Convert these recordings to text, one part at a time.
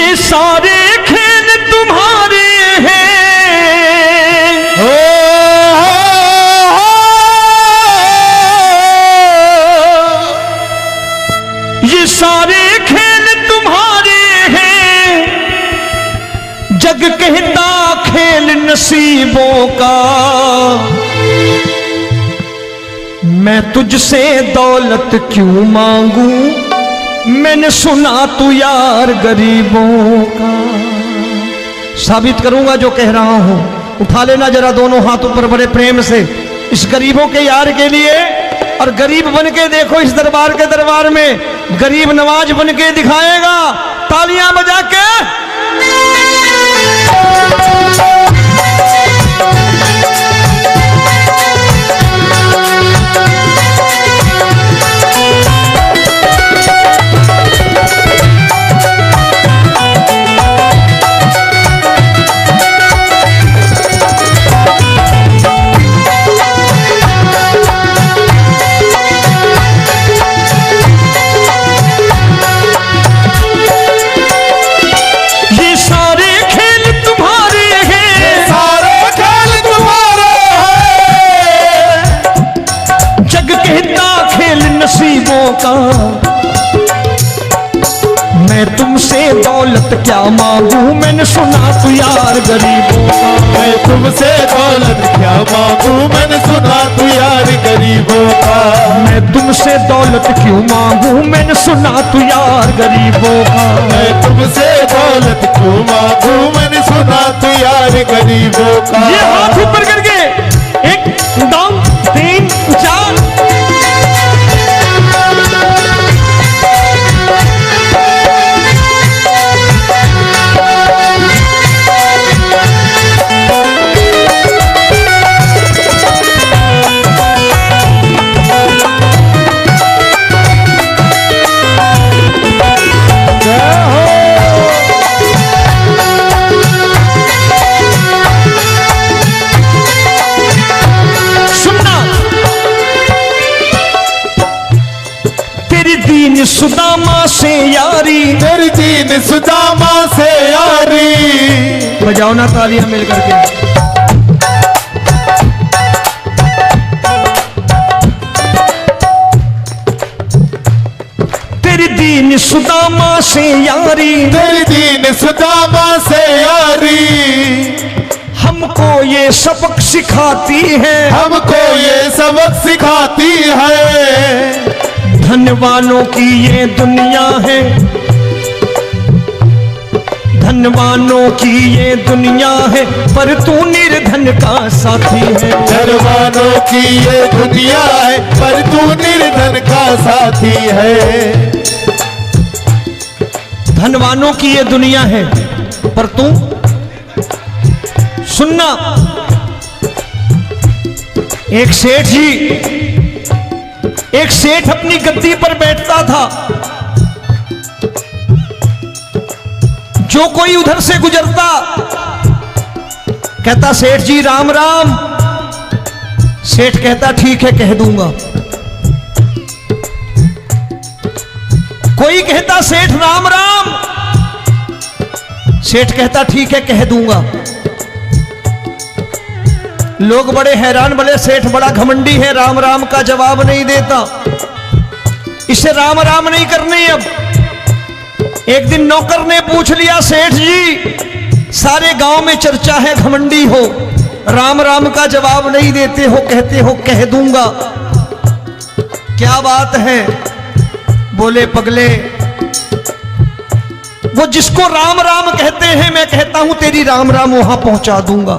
ये सारे खेल तुम्हारे हैं, ये सारे खेल तुम्हारे हैं, जग कहता खेल नसीबों का। मैं तुझसे दौलत क्यों मांगू, मैंने सुना तू यार गरीबों का। साबित करूंगा जो कह रहा हूं। उठा लेना जरा दोनों हाथ ऊपर बड़े प्रेम से इस गरीबों के यार के लिए, और गरीब बन के देखो इस दरबार के दरबार में गरीब नवाज बन के दिखाएगा, तालियां बजा के। नसीबों का मैं तुमसे दौलत क्या मांगू, मैंने सुना तू यार गरीबों का। मैं तुमसे दौलत क्या मांगू, मैंने सुना तू यार गरीबों का। मैं तुमसे दौलत क्यों मांगू, मैंने सुना तू यार गरीबों का। मैं तुमसे दौलत क्यों मांगू, मैंने सुना तू यार गरीबों का। ये हाथ ऊपर करके 1 2 3 4 सुदामा से यारी, तेरी दीन सुदामा से यारी। बजाओ ना तालियां मिल करके। तेरी दीन सुदामा से यारी, तेरी दीन सुदामा से यारी। हमको ये सबक सिखाती है, हमको ये सबक सिखाती है। धनवानों की ये दुनिया है, धनवानों की ये दुनिया है, पर तू निर्धन का साथी है। धनवानों की ये दुनिया है, पर तू निर्धन का साथी है। धनवानों की ये दुनिया है, पर तू सुनना। एक सेठ अपनी गद्दी पर बैठता था। जो कोई उधर से गुजरता कहता सेठ जी राम राम। सेठ कहता ठीक है कह दूंगा। कोई कहता सेठ राम राम। सेठ कहता ठीक है कह दूंगा। लोग बड़े हैरान, बोले सेठ बड़ा घमंडी है, राम राम का जवाब नहीं देता, इसे राम राम नहीं करनी। अब एक दिन नौकर ने पूछ लिया, सेठ जी सारे गांव में चर्चा है घमंडी हो, राम राम का जवाब नहीं देते हो, कहते हो कह दूंगा, क्या बात है? बोले पगले, वो जिसको राम राम कहते हैं मैं कहता हूं तेरी राम राम वहां पहुंचा दूंगा।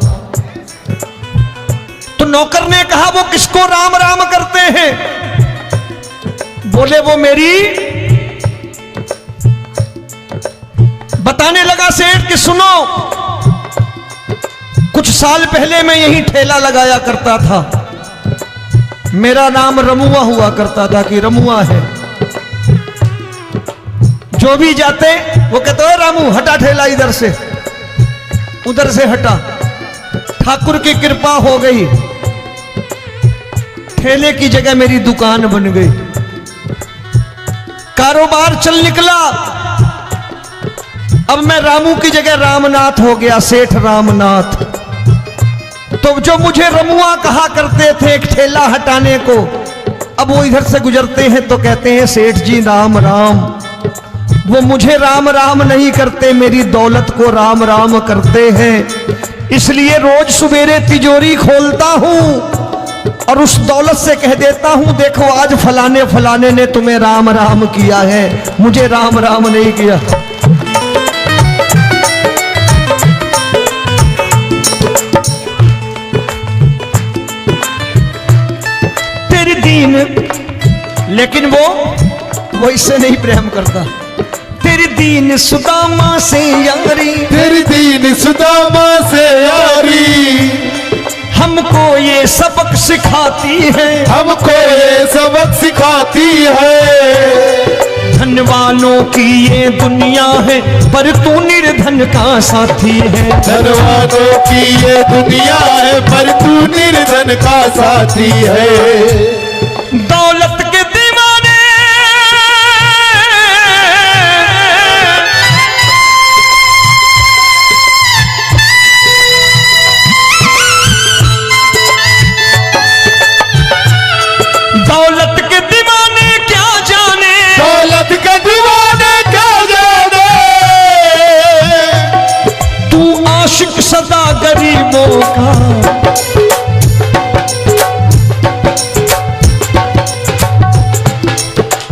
तो नौकर ने कहा वो किसको राम राम करते हैं? बोले वो मेरी। बताने लगा सेठ कि सुनो, कुछ साल पहले मैं यही ठेला लगाया करता था, मेरा नाम रमुआ हुआ करता था कि रमुआ है। जो भी जाते वो कहते हो रामू हटा ठेला इधर से, उधर से हटा। ठाकुर की कृपा हो गई, ठेले की जगह मेरी दुकान बन गई, कारोबार चल निकला। अब मैं रामू की जगह रामनाथ हो गया, सेठ रामनाथ। तो जो मुझे रमुआ कहा करते थे एक ठेला हटाने को, अब वो इधर से गुजरते हैं तो कहते हैं सेठ जी राम राम। वो मुझे राम राम नहीं करते, मेरी दौलत को राम राम करते हैं। इसलिए रोज सवेरे तिजोरी खोलता हूं और उस दौलत से कह देता हूं, देखो आज फलाने फलाने ने तुम्हें राम राम किया है, मुझे राम राम नहीं किया। तेरी दीन, लेकिन वो इससे नहीं प्रेम करता। तेरी दीन सुदामा से यारी, तेरी दीन सुदामा से यारी, हमको ये सबक सिखाती है, हमको ये सबक सिखाती है। धन वालों की ये दुनिया है, पर तू निर्धन का साथी है। धन वालों की ये दुनिया है, पर तू निर्धन का साथी है। दौलत के दीवाने दौलत के दीवाने क्या जाने, दौलत के दीवाने क्या जाने। तू आशिक सदा गरीबों का।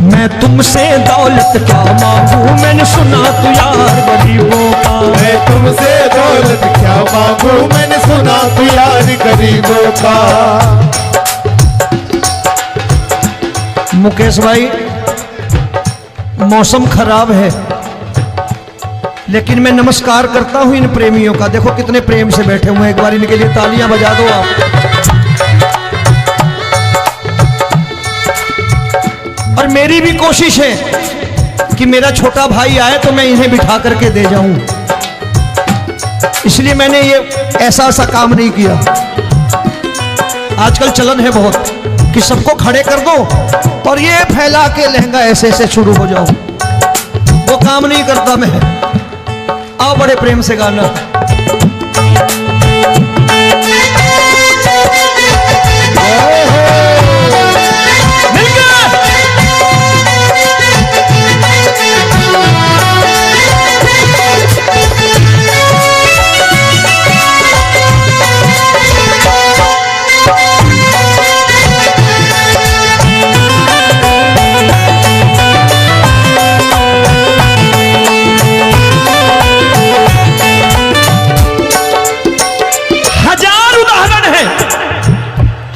मैं तुमसे दौलत क्या मांगू, मैंने सुना तू यार गरीबों का। मैं तुमसे दौलत क्या मांगू, मैंने सुना तू यार गरीबों का। मुकेश भाई, मौसम खराब है, लेकिन मैं नमस्कार करता हूं इन प्रेमियों का। देखो कितने प्रेम से बैठे हुए हैं, एक बार इनके लिए तालियां बजा दो आप। और मेरी भी कोशिश है कि मेरा छोटा भाई आए तो मैं इन्हें बिठा करके दे जाऊं, इसलिए मैंने ये ऐसा काम नहीं किया। आजकल चलन है बहुत कि सबको खड़े कर दो और ये फैला के लहंगा ऐसे ऐसे शुरू हो जाओ, वो काम नहीं करता मैं। आओ बड़े प्रेम से गाना।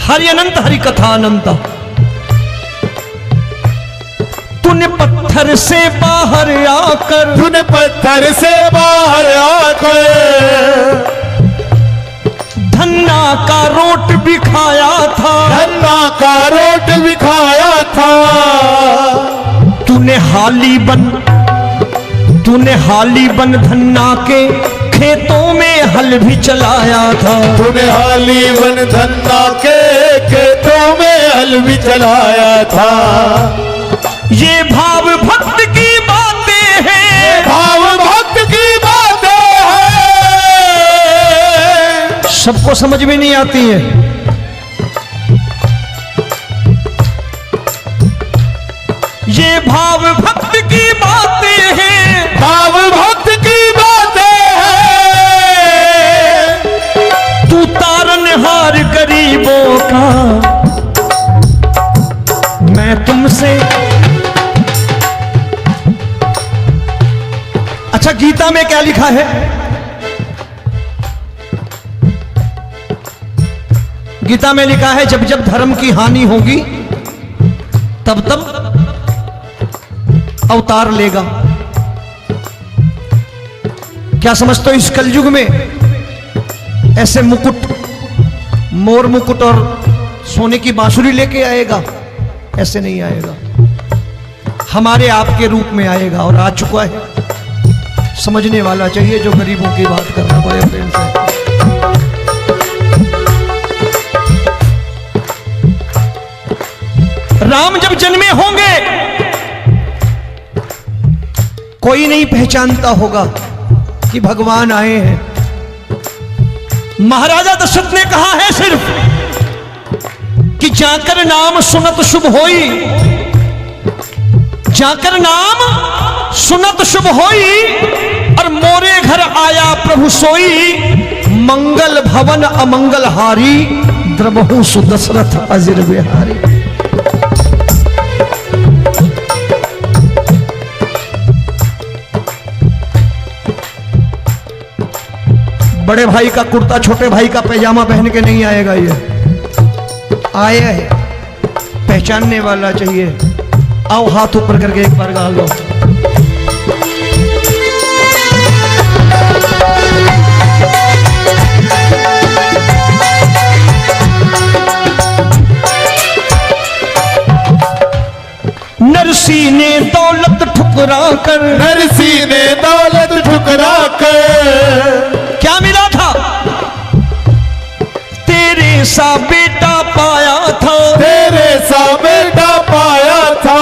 हरि अनंत हरि कथा अनंत। तूने पत्थर से बाहर आकर, तूने पत्थर से बाहर आकर धन्ना का रोट भी खाया था, धन्ना का रोट भी खाया था। तूने हाली बन धन्ना के खेतों में हल भी चलाया था। तूने हाली बन धन्ना के खेतों में हल भी चलाया था। ये भाव भक्त की बातें हैं, भाव भक्त की बातें हैं। सबको समझ में नहीं आती है। ये भाव भक्त की बातें हैं, भाव भक्त की बातें हैं। तू तारनहार गरीबों का, मैं तुमसे। अच्छा, गीता में क्या लिखा है? गीता में लिखा है जब जब धर्म की हानि होगी तब तब अवतार लेगा। क्या समझते हो, इस कलयुग में ऐसे मुकुट, मोर मुकुट और सोने की बांसुरी लेके आएगा? ऐसे नहीं आएगा, हमारे आपके रूप में आएगा और आ चुका है। समझने वाला चाहिए जो गरीबों की बात करना बड़े प्रेम से। राम जब जन्मे होंगे कोई नहीं पहचानता होगा, कि भगवान आए हैं। महाराजा दशरथ ने कहा है सिर्फ कि जाकर नाम सुनत शुभ होई, जाकर नाम सुनत शुभ होई, और मोरे घर आया प्रभु सोई, मंगल भवन अमंगल हारी, द्रबहु सुदशरथ अजिर बिहारी। बड़े भाई का कुर्ता छोटे भाई का पैजामा पहन के नहीं आएगा, ये आया है पहचानने वाला चाहिए। आओ हाथ ऊपर करके एक बार गा लो। नरसी ने दौलत ठुकरा कर, नरसी ने दौलत ठुकरा कर, क्या मिला था? तेरे सा बेटा पाया था, तेरे सा बेटा पाया था।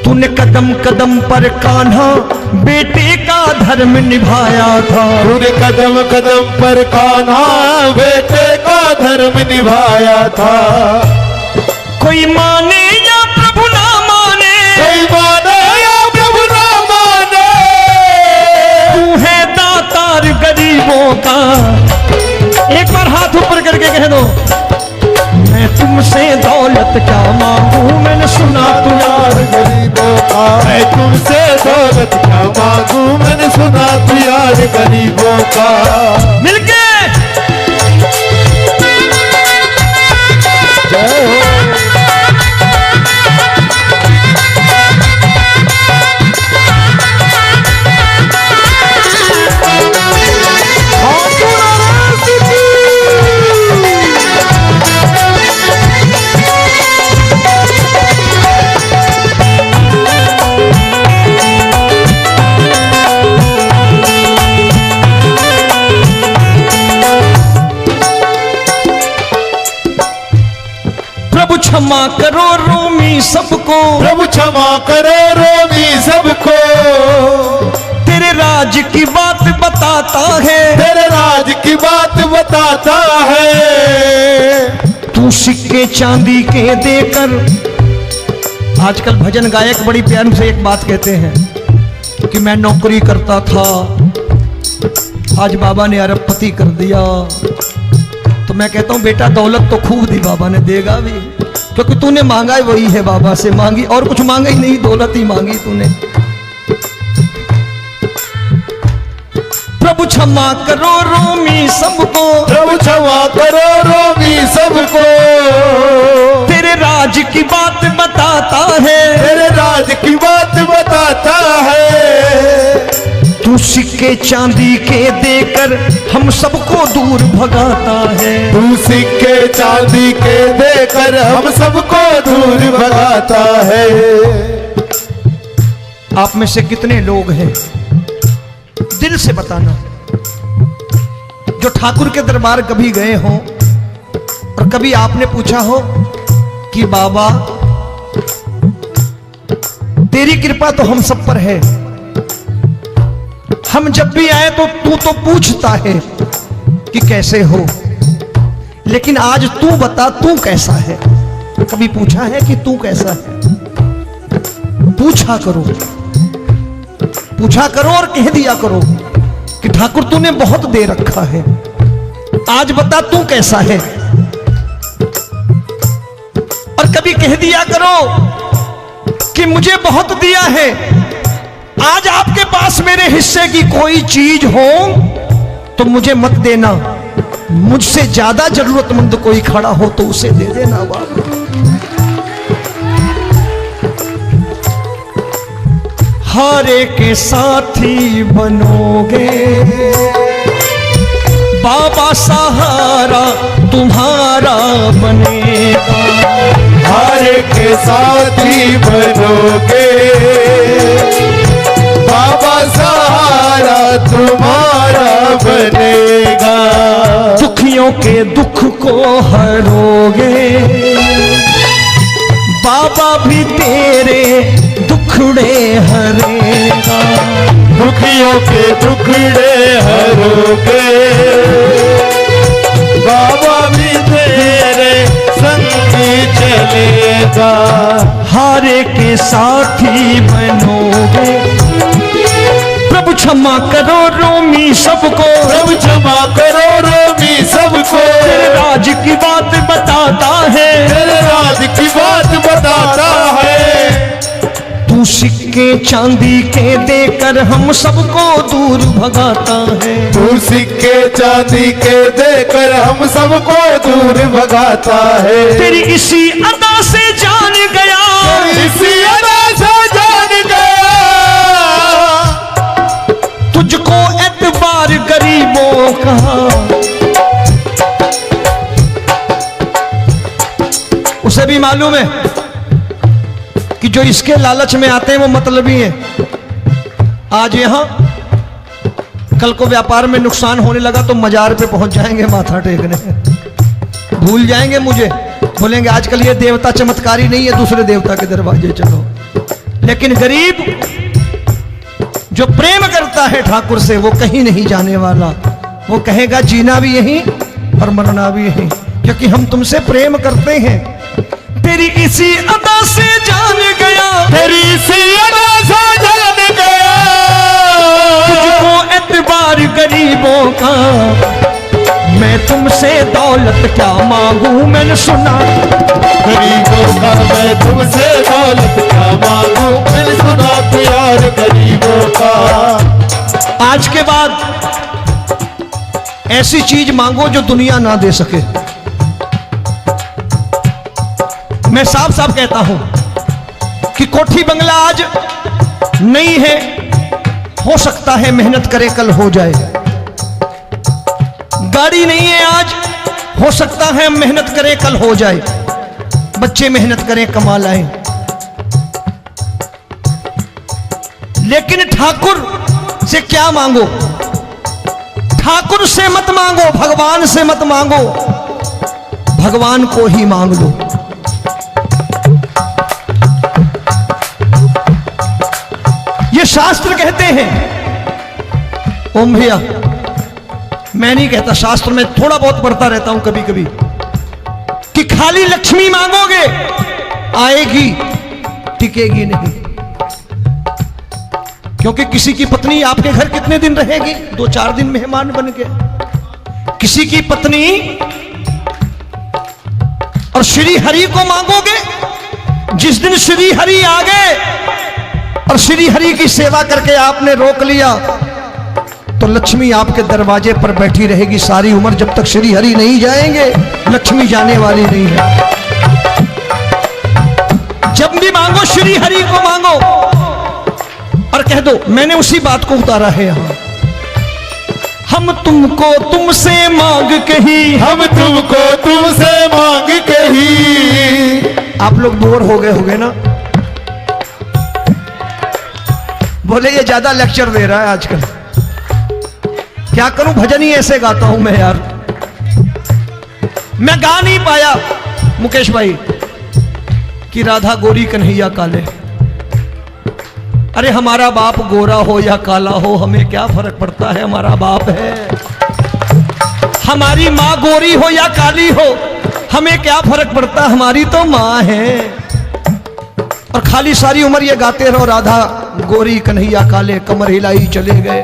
तूने कदम कदम पर कान्हा बेटे का धर्म निभाया था, तूने कदम कदम पर कान्हा बेटे का धर्म निभाया था। कोई माने या प्रभु ना माने, कोई माने या प्रभु ना माने, तू है दातार गरीबों का। एक बार हाथ ऊपर करके कह दो, मैं तुमसे दौलत क्या मांगू, मैंने सुना तू यार गरीबों का। मैं तुमसे दौलत क्या मांगू, मैंने सुना तू यार गरीबों का। मिलके जय हो। क्षमा करो रोमी सबको, प्रभु क्षमा करो रोमी सबको। तेरे राज की बात बताता है, तेरे राज की बात बताता है। तू सिक्के चांदी के देकर, आजकल भजन गायक बड़ी प्यार से एक बात कहते हैं कि मैं नौकरी करता था, आज बाबा ने अरबपति कर दिया। तो मैं कहता हूं बेटा दौलत तो खूब दी बाबा ने, देगा भी, क्योंकि तूने मांगा वही है बाबा से, मांगी और कुछ मांगा ही नहीं, दौलत ही मांगी तूने। प्रभु क्षमा करो रोमी सबको, प्रभु क्षमा करो रोमी सबको। तेरे राज की बात बताता है, तेरे राज की बात बताता है। तू सिक्के चांदी के देकर हम सबको दूर भगाता है, तू सिक्के चांदी के देकर हम सबको दूर भगाता है। आप में से कितने लोग हैं, दिल से बताना, जो ठाकुर के दरबार कभी गए हो और कभी आपने पूछा हो कि बाबा तेरी कृपा तो हम सब पर है, हम जब भी आए तो तू तो पूछता है कि कैसे हो, लेकिन आज तू बता तू कैसा है। कभी पूछा है कि तू कैसा है? पूछा करो, पूछा करो और कह दिया करो कि ठाकुर तूने बहुत दे रखा है, आज बता तू कैसा है। और कभी कह दिया करो कि मुझे बहुत दिया है, आज आपके पास मेरे हिस्से की कोई चीज हो तो मुझे मत देना, मुझसे ज्यादा जरूरतमंद कोई खड़ा हो तो उसे दे देना बाबा। हारे के साथी बनोगे बाबा, सहारा तुम्हारा बनेगा। हारे के साथी बनोगे बाबा, सहारा तुम्हारा बनेगा। दुखियों के दुख को हरोगे बाबा, भी तेरे दुखड़े हरेगा। दुखियों के दुखड़े हरोगे, बाबा भी तेरे संगी चलेगा। हारे के साथी बनोगे, प्रभु क्षमा करो रोमी सबको, प्रभु क्षमा करो रोमी सबको, तेरे राज की बात बताता है, तेरे राज की बात बताता है। तू सिक्के चांदी के देकर हम सबको दूर भगाता है, तू सिक्के चांदी के देकर हम सबको दूर भगाता है। तेरी इसी अदा से जान गया, इसी अदा से जान गया, तुझको एतबार गरीबों का। उसे भी मालूम है कि जो इसके लालच में आते हैं वो मतलबी हैं। आज यहां कल को व्यापार में नुकसान होने लगा तो मजार पे पहुंच जाएंगे माथा टेकने, भूल जाएंगे मुझे, बोलेंगे आजकल ये देवता चमत्कारी नहीं है, दूसरे देवता के दरवाजे चलो। लेकिन गरीब जो प्रेम करता है ठाकुर से वो कहीं नहीं जाने वाला, वो कहेगा जीना भी यहीं और मरना भी यहीं, क्योंकि हम तुमसे प्रेम करते हैं। तेरी इसी अदा से जान गया, तेरी इसी अदा से जान गया, तुझको एतबार गरीबों का। मैं तुमसे दौलत क्या मांगू, मैंने सुना गरीबों का। मैं तुमसे दौलत क्या मांगू, मैंने सुना प्यार गरीबों का। आज के बाद ऐसी चीज मांगो जो दुनिया ना दे सके। मैं साफ साफ कहता हूं कि कोठी बंगला आज नहीं है, हो सकता है मेहनत करे कल हो जाए। गाड़ी नहीं है आज, हो सकता है मेहनत करें कल हो जाए। बच्चे मेहनत करें कमा लाएं, लेकिन ठाकुर से क्या मांगो? ठाकुर से मत मांगो, भगवान से मत मांगो, भगवान को ही मांग लो। ये शास्त्र कहते हैं। ओम भैया, मैं नहीं कहता, शास्त्र में थोड़ा बहुत पढ़ता रहता हूं कभी कभी, कि खाली लक्ष्मी मांगोगे आएगी, टिकेगी नहीं। क्योंकि किसी की पत्नी आपके घर कितने दिन रहेगी? 2-4 दिन मेहमान बन के। किसी की पत्नी और श्री हरि को मांगोगे, जिस दिन श्री हरि आ गए और श्री हरि की सेवा करके आपने रोक लिया तो लक्ष्मी आपके दरवाजे पर बैठी रहेगी सारी उम्र। जब तक श्री हरि नहीं जाएंगे लक्ष्मी जाने वाली नहीं है। जब भी मांगो श्री हरि को मांगो और कह दो मैंने उसी बात को उतारा है यहां। हम तुमको तुमसे मांग कही, हम तुमको तुमसे मांग कही। आप लोग बोर हो गए ना? बोले ये ज्यादा लेक्चर दे रहा है आजकल। क्या करूं, भजन ही ऐसे गाता हूं मैं यार। मैं गा नहीं पाया मुकेश भाई कि राधा गोरी कन्हैया काले। अरे हमारा बाप गोरा हो या काला हो हमें क्या फर्क पड़ता है, हमारा बाप है। हमारी माँ गोरी हो या काली हो हमें क्या फर्क पड़ता, हमारी तो माँ है। और खाली सारी उम्र ये गाते रहो राधा गोरी कन्हैया काले, कमर हिलाई चले गए,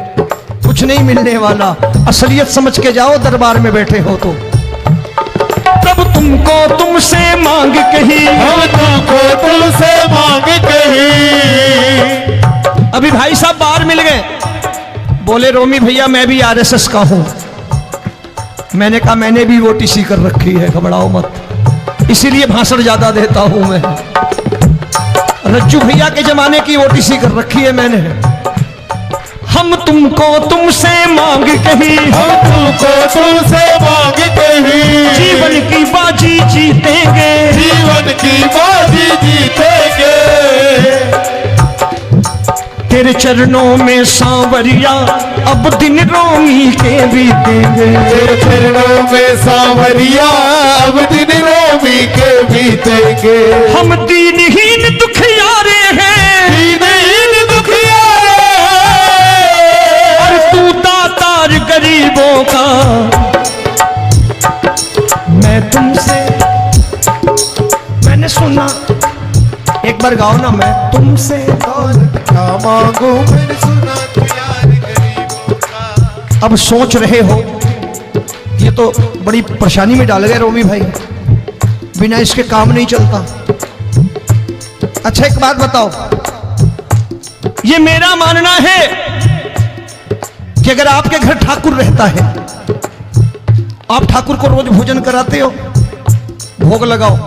कुछ नहीं मिलने वाला। असलियत समझ के जाओ दरबार में बैठे हो तो। तब तुमको तुमसे मांग कही, हम तुमको तुमसे मांग कही। अभी भाई साहब बाहर मिल गए, बोले रोमी भैया मैं भी आरएसएस का हूं। मैंने कहा मैंने भी ओटीसी कर रखी है, घबराओ मत, इसीलिए भाषण ज्यादा देता हूं मैं। रज्जू भैया के जमाने की ओटीसी कर रखी है मैंने। हम तुमको तुमसे मांग कही, हम तुमको तुमसे मांग कही। जीवन की बाजी जीतेंगे, जीवन की बाजी जीतेंगे। तेरे चरणों में सांवरिया अब दिन रोमी के बीतेंगे। तेरे चरणों में सांवरिया अब दिन रोमी के बीतेंगे। हम दीनहीन दुखियारे हैं, दीनहीन दुखियारे हैं। एक बार गाओ ना, मैं तुमसे दौलत क्या मांगू मैंने सुना तू यार गरीबों का। अब सोच रहे हो ये तो बड़ी परेशानी में डाल गए रोमी भाई, बिना इसके काम नहीं चलता। अच्छा एक बात बताओ, ये मेरा मानना है कि अगर आपके घर ठाकुर रहता है, आप ठाकुर को रोज भोजन कराते हो, भोग लगाओ,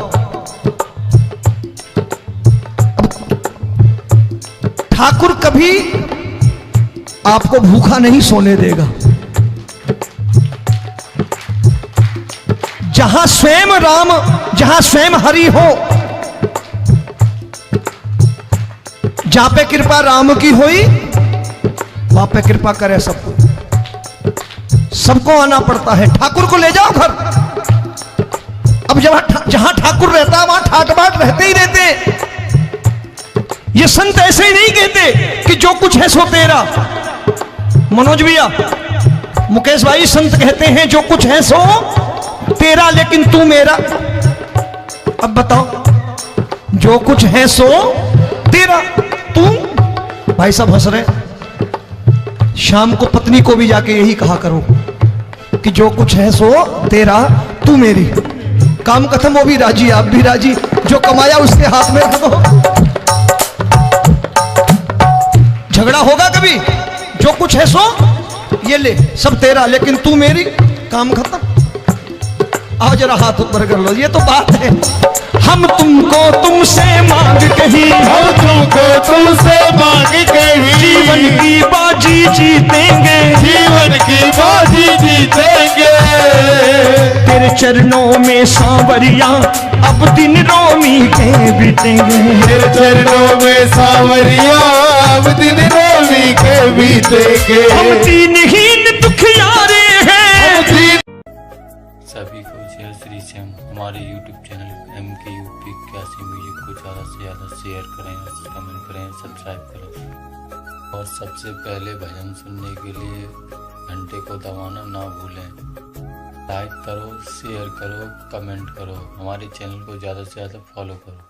अब ठाकुर कभी आपको भूखा नहीं सोने देगा। जहां स्वयं राम, जहां स्वयं हरि हो, जहां पे कृपा राम की हुई वहां पे कृपा करे सबको, सबको आना पड़ता है। ठाकुर को ले जाओ घर। अब जहां ठाकुर रहता है वहां ठाट बाट रहते ही रहते। ये संत ऐसे ही नहीं कहते कि जो कुछ है सो तेरा। मनोज भैया, मुकेश भाई, संत कहते हैं जो कुछ है सो तेरा लेकिन तू मेरा। अब बताओ, जो कुछ है सो तेरा, तू। भाई साहब हंस रहे। शाम को पत्नी को भी जाके यही कहा करो कि जो कुछ है सो तेरा, तू मेरी। काम खत्म, वो भी राजी, आप भी राजी, जो कमाया उसके हाथ में रख दो। झगड़ा होगा कभी? जो कुछ है सो ये ले, सब तेरा लेकिन तू मेरी, काम खत्म। आओ जरा हाथ ऊपर कर लो, ये तो बात है। हम तुमको तुमसे मांग कहीं, हम तुमको तुमसे मांग कहीं, जीवन की बाजी जीतेंगे, जीवन की बाजी जीतेंगे। तेरे चरणों में सांवरिया अब दिन रोमी के बीतेंगे। तेरे चरणों में सांवरिया अब दिन रोमी के बीतेंगे। हम दीनहीन दुखियारे हैं। सभी को जय श्री श्याम। हमारे YouTube चैनल MKUP81 म्यूजिक को ज़्यादा से ज़्यादा शेयर करें, कमेंट करें, सब्सक्राइब करें और सबसे पहले भजन सुनने के लिए घंटे को दबाना ना भूलें। लाइक करो, शेयर करो, कमेंट करो, हमारे चैनल को ज़्यादा से ज़्यादा फॉलो करो।